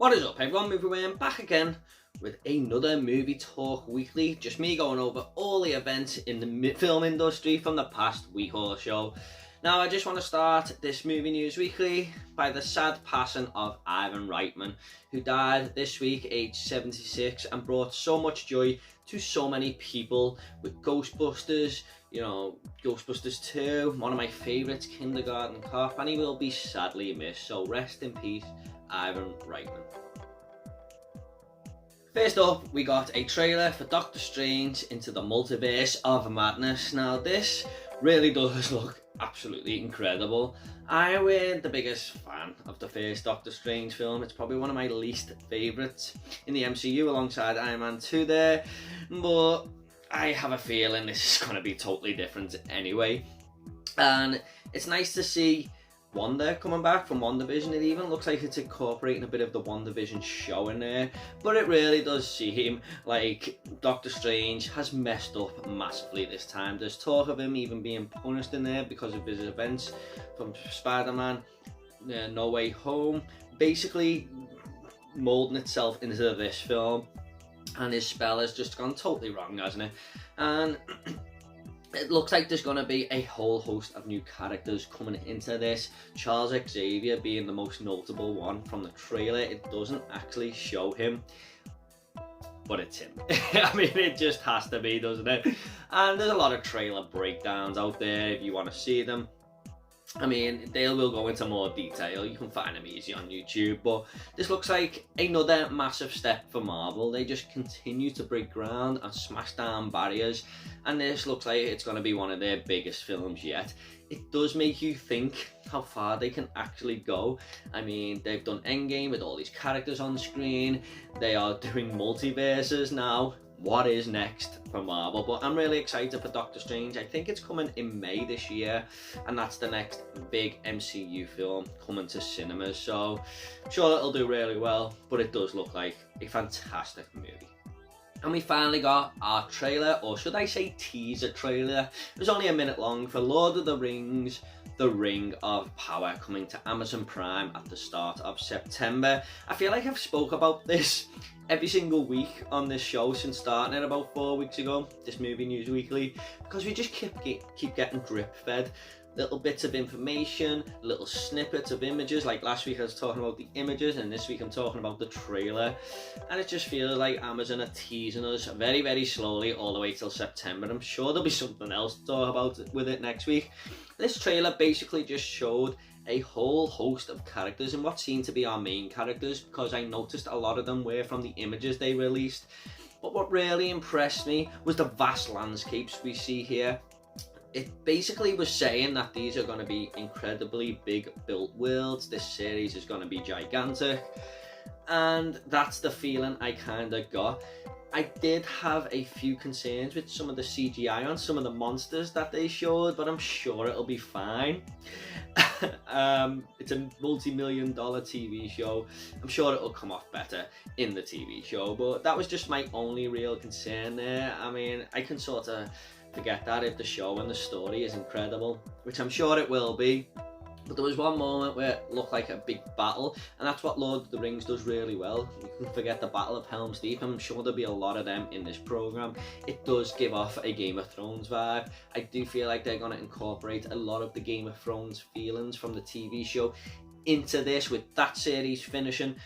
What is up everyone, Movie back again with another Movie Talk Weekly. Just me going over all the events in the film industry from the past week or so. Now I just want to start this Movie News Weekly by the sad passing of Ivan Reitman, who died this week aged 76 and brought so much joy to so many people with Ghostbusters, Ghostbusters 2, one of my favourites, Kindergarten Cop, and he will be sadly missed, so rest in peace, Ivan Reitman. First up, we got a trailer for Doctor Strange Into the Multiverse of Madness. Now this really does look absolutely incredible. I weren't the biggest fan of the first Doctor Strange film. It's probably one of my least favourites in the MCU alongside Iron Man 2 there, but I have a feeling this is going to be totally different anyway. And it's nice to see Wanda coming back from WandaVision. It even looks like it's incorporating a bit of the WandaVision show in there, but it really does seem like Doctor Strange has messed up massively this time. There's talk of him even being punished in there because of his events from SpiderMan No Way Home, basically moulding itself into this film, and his spell has just gone totally wrong, hasn't it? And it looks like there's going to be a whole host of new characters coming into this, Charles Xavier being the most notable one from the trailer. It doesn't actually show him, but it's him. I mean, it just has to be, doesn't it? And there's a lot of trailer breakdowns out there if you want to see them. I mean, they will go into more detail. You can find them easy on YouTube, but this looks like another massive step for Marvel. They just continue to break ground and smash down barriers, and this looks like it's going to be one of their biggest films yet. It does make you think how far they can actually go. I mean, they've done Endgame with all these characters on screen. They are doing multiverses now. What is next for Marvel? But I'm really excited for Doctor Strange. I think it's coming in May this year, and that's the next big MCU film coming to cinemas, so I'm sure it'll do really well, but it does look like a fantastic movie. And we finally got our trailer, or should I say teaser trailer. It was only a minute long for Lord of the Rings, The Ring of Power, coming to Amazon Prime at the start of September. I feel like I've spoke about this every single week on this show since starting it about 4 weeks ago, this Movie News Weekly, because we just keep getting drip fed little bits of information, little snippets of images. Like last week I was talking about the images, and this week I'm talking about the trailer, and it just feels like Amazon are teasing us very, very slowly all the way till September. I'm sure there'll be something else to talk about with it next week. This trailer basically just showed a whole host of characters and what seemed to be our main characters, because I noticed a lot of them were from the images they released. But what really impressed me was the vast landscapes we see here. It basically was saying that these are going to be incredibly big built worlds. This series is going to be gigantic, and that's the feeling I kind of got. I did have a few concerns with some of the CGI on some of the monsters that they showed, but I'm sure it'll be fine. It's a multi-million-dollar TV show. I'm sure it'll come off better in the TV show, but that was just my only real concern there. I mean, I can sort of forget that if the show and the story is incredible, which I'm sure it will be. But there was one moment where it looked like a big battle, and that's what Lord of the Rings does really well. You can forget the Battle of Helm's Deep, and I'm sure there'll be a lot of them in this programme. It does give off a Game of Thrones vibe. I do feel like they're going to incorporate a lot of the Game of Thrones feelings from the TV show into this. With that series finishing,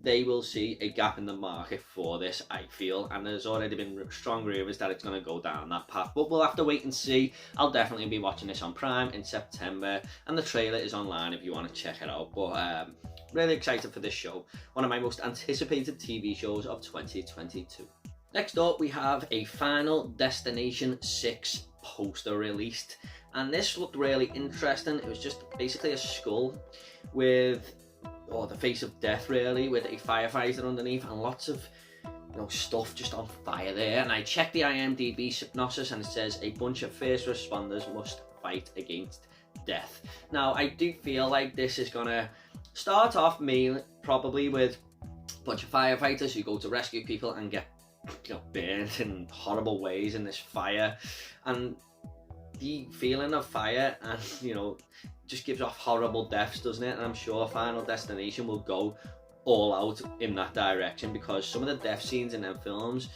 they will see a gap in the market for this, I feel, and there's already been strong rumours that it's going to go down that path, but we'll have to wait and see. I'll definitely be watching this on Prime in September, and the trailer is online if you want to check it out. But really excited for this show, one of my most anticipated TV shows of 2022. Next up, we have a Final Destination 6 poster released, and this looked really interesting. It was just basically a skull with the face of death, really, with a firefighter underneath and lots of stuff just on fire there. And I checked the IMDb synopsis, and it says a bunch of first responders must fight against death. Now I do feel like this is gonna start off probably with a bunch of firefighters who go to rescue people and get burned in horrible ways in this fire, and the feeling of fire and just gives off horrible deaths, doesn't it? And I'm sure Final Destination will go all out in that direction, because some of the death scenes in them films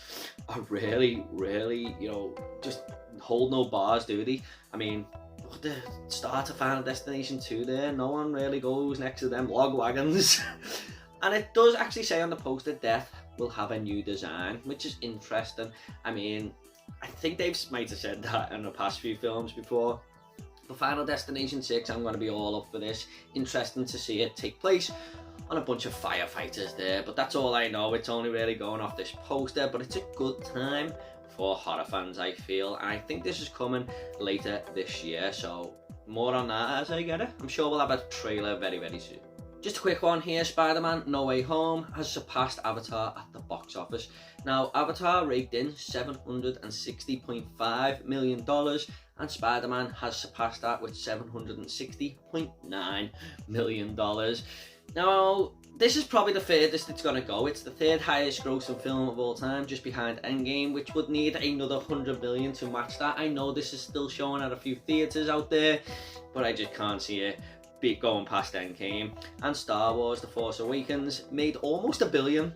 are really, really, you know, just hold no bars, do they? I mean, at the start of Final Destination 2 there, no one really goes next to them log wagons. And it does actually say on the poster, Death will have a new design, which is interesting. I mean, I think they might have said that in the past few films before. For Final Destination 6, I'm going to be all up for this. Interesting to see it take place on a bunch of firefighters there, but that's all I know. It's only really going off this poster, but it's a good time for horror fans, I feel. And I think this is coming later this year, so more on that as I get it. I'm sure we'll have a trailer very, very soon. Just a quick one here, Spider-Man No Way Home has surpassed Avatar at the box office. Now, Avatar raked in $760.5 million, and Spider-Man has surpassed that with $760.9 million. Now, this is probably the furthest it's going to go. It's the third highest grossing film of all time, just behind Endgame, which would need another 100 million to match that. I know this is still showing at a few theatres out there, but I just can't see it going past Endgame. And Star Wars The Force Awakens made almost $1 billion,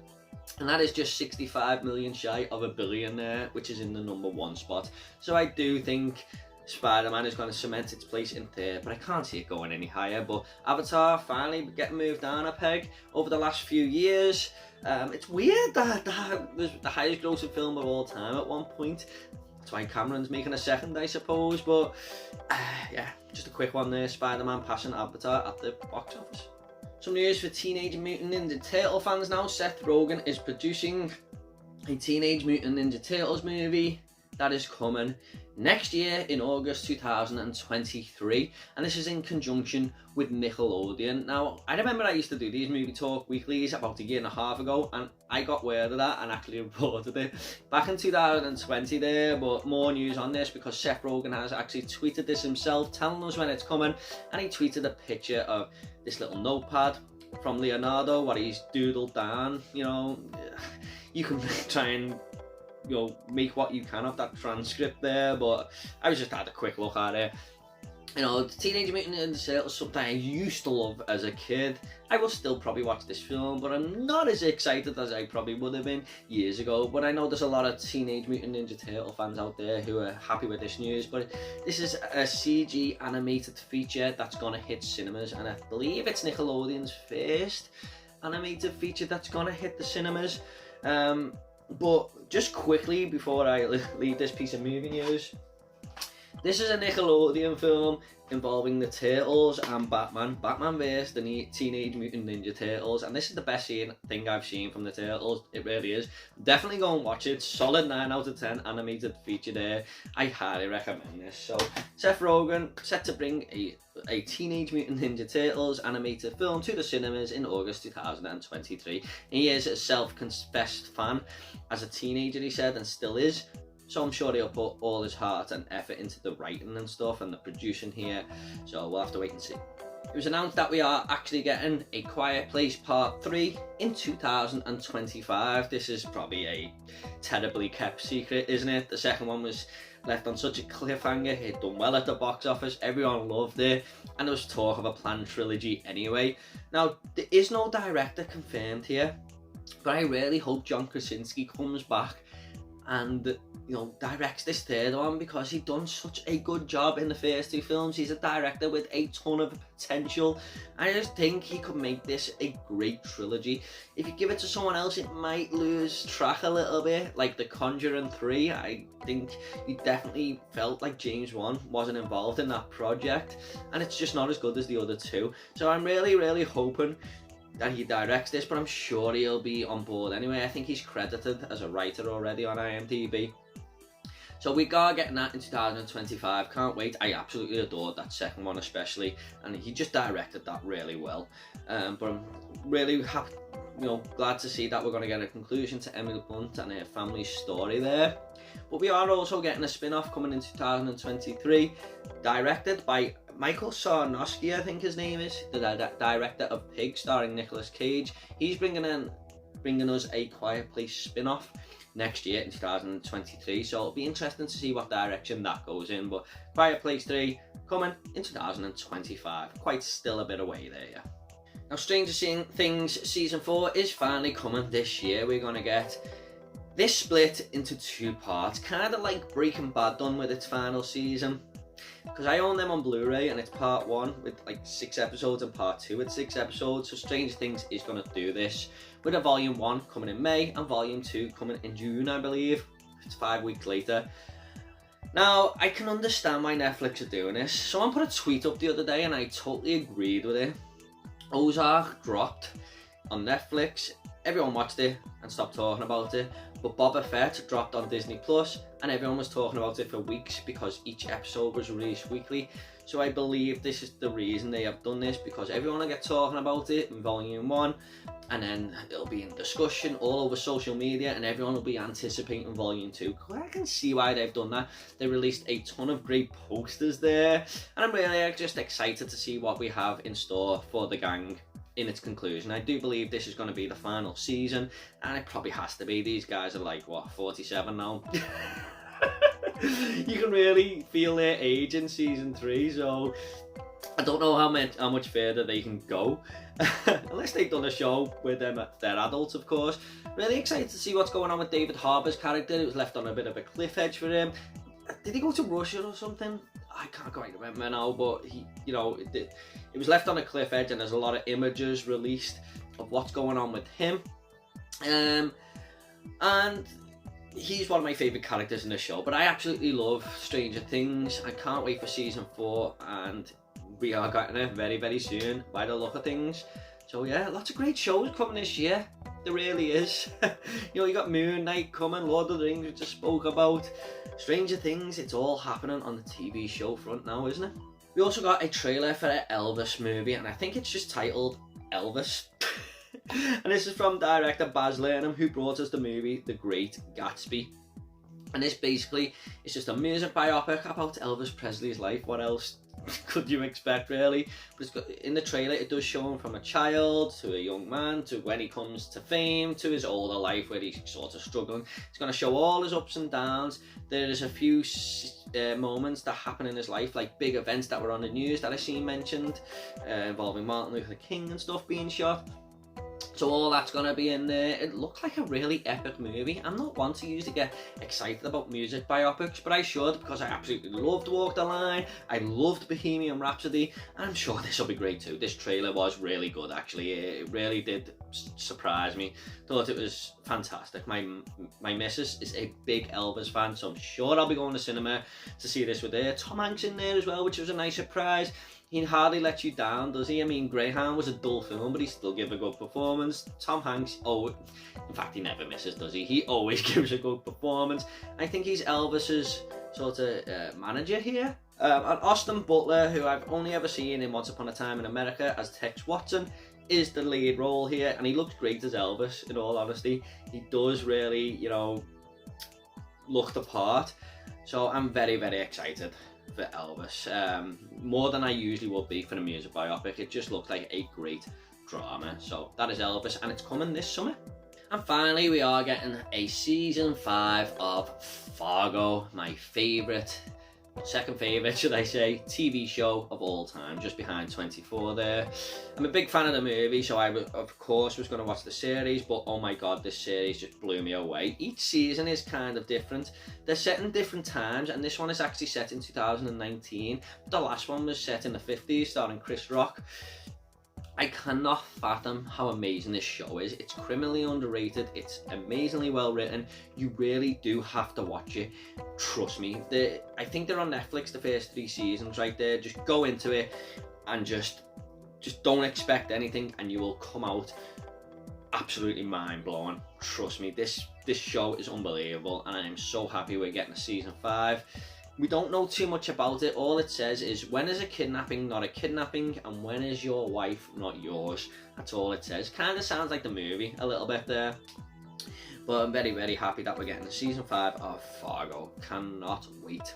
and that is just 65 million shy of $1 billion there, which is in the #1 spot. So I do think Spider-Man is going to cement its place in third, but I can't see it going any higher. But Avatar finally getting moved down a peg over the last few years. It's weird that was the highest grossing film of all time at one point. That's why Cameron's making a second, I suppose. But yeah, just a quick one there. Spider-Man passing Avatar at the box office. Some news for Teenage Mutant Ninja Turtle fans now. Seth Rogen is producing a Teenage Mutant Ninja Turtles movie that is coming next year in August 2023, and this is in conjunction with Nickelodeon. Now, I remember I used to do these movie talk weeklies about a year and a half ago, and I got word of that and actually reported it back in 2020 there. But more news on this, because Seth Rogen has actually tweeted this himself, telling us when it's coming, and he tweeted a picture of this little notepad from Leonardo, what he's doodled down. You know, you can try and, you know, make what you can of that transcript there, but I was just had a quick look at it. You know, the Teenage Mutant Ninja Turtles, something I used to love as a kid. I will still probably watch this film, but I'm not as excited as I probably would have been years ago. But I know there's a lot of Teenage Mutant Ninja Turtle fans out there who are happy with this news. But this is a CG animated feature that's going to hit cinemas, and I believe it's Nickelodeon's first animated feature that's going to hit the cinemas. But just quickly before I leave this piece of movie news, this is a Nickelodeon film involving the Turtles and Batman vs the Teenage Mutant Ninja Turtles, and this is the best thing I've seen from the Turtles. It really is. Definitely go and watch it. Solid 9 out of 10 animated feature there. I highly recommend this. So Seth Rogen set to bring a Teenage Mutant Ninja Turtles animated film to the cinemas in August 2023. He is a self-confessed fan as a teenager, he said, and still is. So I'm sure he'll put all his heart and effort into the writing and stuff and the producing here. So we'll have to wait and see. It was announced that we are actually getting A Quiet Place Part 3 in 2025. This is probably a terribly kept secret, isn't it? The second one was left on such a cliffhanger. It done well at the box office. Everyone loved it. And there was talk of a planned trilogy anyway. Now, there is no director confirmed here, but I really hope John Krasinski comes back and, you know, directs this third one, because he done such a good job in the first two films. He's a director with a ton of potential. I just think he could make this a great trilogy. If you give it to someone else, it might lose track a little bit, like The Conjuring 3. I think you definitely felt like James Wan wasn't involved in that project, and it's just not as good as the other two. So I'm really, really hoping that he directs this, but I'm sure he'll be on board anyway. I think he's credited as a writer already on IMDb. So we are getting that in 2025. Can't wait. I absolutely adored that second one especially, and he just directed that really well. But I'm really happy, you know, glad to see that we're going to get a conclusion to Emily Blunt and her family's story there. But we are also getting a spin-off coming in 2023, directed by Michael Sarnowski, I think his name is, the director of Pig, starring Nicolas Cage. He's bringing us A Quiet Place spin-off next year in 2023, so it'll be interesting to see what direction that goes in. But Quiet Place 3 coming in 2025, quite still a bit away there, yeah. Now, Things Season 4 is finally coming this year. We're going to get this split into 2 parts, kind of like Breaking Bad done with its final season. Because I own them on Blu-ray, and it's part 1 with like 6 episodes and part 2 with 6 episodes. So Stranger Things is going to do this with a volume 1 coming in May and volume 2 coming in June, I believe. It's 5 weeks later. Now, I can understand why Netflix are doing this. Someone put a tweet up the other day and I totally agreed with it. Ozark dropped on Netflix, everyone watched it and stopped talking about it, but Boba Fett dropped on Disney Plus and everyone was talking about it for weeks because each episode was released weekly. So I believe this is the reason they have done this, because everyone will get talking about it in volume 1 and then it'll be in discussion all over social media and everyone will be anticipating volume 2. I can see why they've done that. They released a ton of great posters there and I'm really just excited to see what we have in store for the gang in its conclusion. I do believe this is going to be the final season, and it probably has to be. These guys are like, what, 47 now? You can really feel their age in season 3, so I don't know how much further they can go. Unless they've done a show with them, they're adults, of course. Really excited to see what's going on with David Harbour's character. It was left on a bit of a cliff edge for him. Did he go to Russia or something? I can't quite remember now, but he, you know, it was left on a cliff edge, and there's a lot of images released of what's going on with him. And he's one of my favourite characters in the show, but I absolutely love Stranger Things. I can't wait for season 4, and we are getting it very, very soon by the look of things. So yeah, lots of great shows coming this year. There really is. You know, you got Moon Knight coming, Lord of the Rings we just spoke about, Stranger Things. It's all happening on the TV show front now, isn't it? We also got a trailer for an Elvis movie, and I think it's just titled Elvis. And this is from director Baz Luhrmann, who brought us the movie The Great Gatsby. And this basically is just a music biopic about Elvis Presley's life. What else could you expect, really? But it's got, in the trailer, it does show him from a child to a young man to when he comes to fame to his older life where he's sort of struggling. It's going to show all his ups and downs. There is a few moments that happen in his life, like big events that were on the news that I seen mentioned, involving Martin Luther King and stuff being shot. So all that's going to be in there. It looked like a really epic movie. I'm not one to usually get excited about music biopics, but I should, because I absolutely loved Walk the Line. I loved Bohemian Rhapsody. I'm sure this will be great too. This trailer was really good, actually. It really did surprise me. Thought it was fantastic. My missus is a big Elvis fan, so I'm sure I'll be going to cinema to see this with her. Tom Hanks in there as well, which was a nice surprise. He hardly lets you down, does he? I mean, Greyhound was a dull film, but he still gave a good performance. Tom Hanks, in fact, he never misses, does he? He always gives a good performance. I think he's Elvis's sort of manager here. And Austin Butler, who I've only ever seen in Once Upon a Time in America as Tex Watson, is the lead role here, and he looks great as Elvis, in all honesty. He does really, you know, look the part. So I'm very, very excited for Elvis, more than I usually would be for a music biopic. It just looked like a great drama. So that is Elvis, and it's coming this summer. And finally, we are getting a season 5 of Fargo, my second favourite, should I say, TV show of all time, just behind 24 there. I'm a big fan of the movie, so I, of course, was going to watch the series, but oh my god, this series just blew me away. Each season is kind of different. They're set in different times, and this one is actually set in 2019. The last one was set in the 50s, starring Chris Rock. I cannot fathom how amazing this show is. It's criminally underrated. It's amazingly well written. You really do have to watch it. Trust me. I think they're on Netflix, the first 3 seasons right there. Just go into it and just don't expect anything, and you will come out absolutely mind-blown. Trust me, this show is unbelievable, and I am so happy we're getting a season 5. We don't know too much about it. All it says is, when is a kidnapping not a kidnapping, and when is your wife not yours? That's all it says. Kind of sounds like the movie a little bit there. But I'm very, very happy that we're getting a season 5 of Fargo. Cannot wait.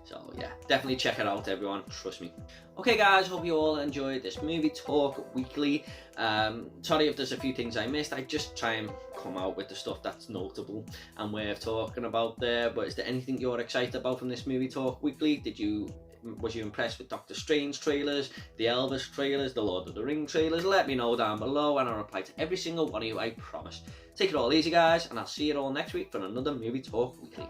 So yeah, definitely check it out, everyone. Trust me. Okay guys, hope you all enjoyed this movie talk weekly. Sorry if there's a few things I missed. I just try and come out with the stuff that's notable and worth talking about there. But is there anything you're excited about from this movie talk weekly? Did you Was you impressed with Doctor Strange trailers, the Elvis trailers, the Lord of the Ring trailers? Let me know down below and I'll reply to every single one of you, I promise. Take it all easy, guys, and I'll see you all next week for another Movie Talk Weekly.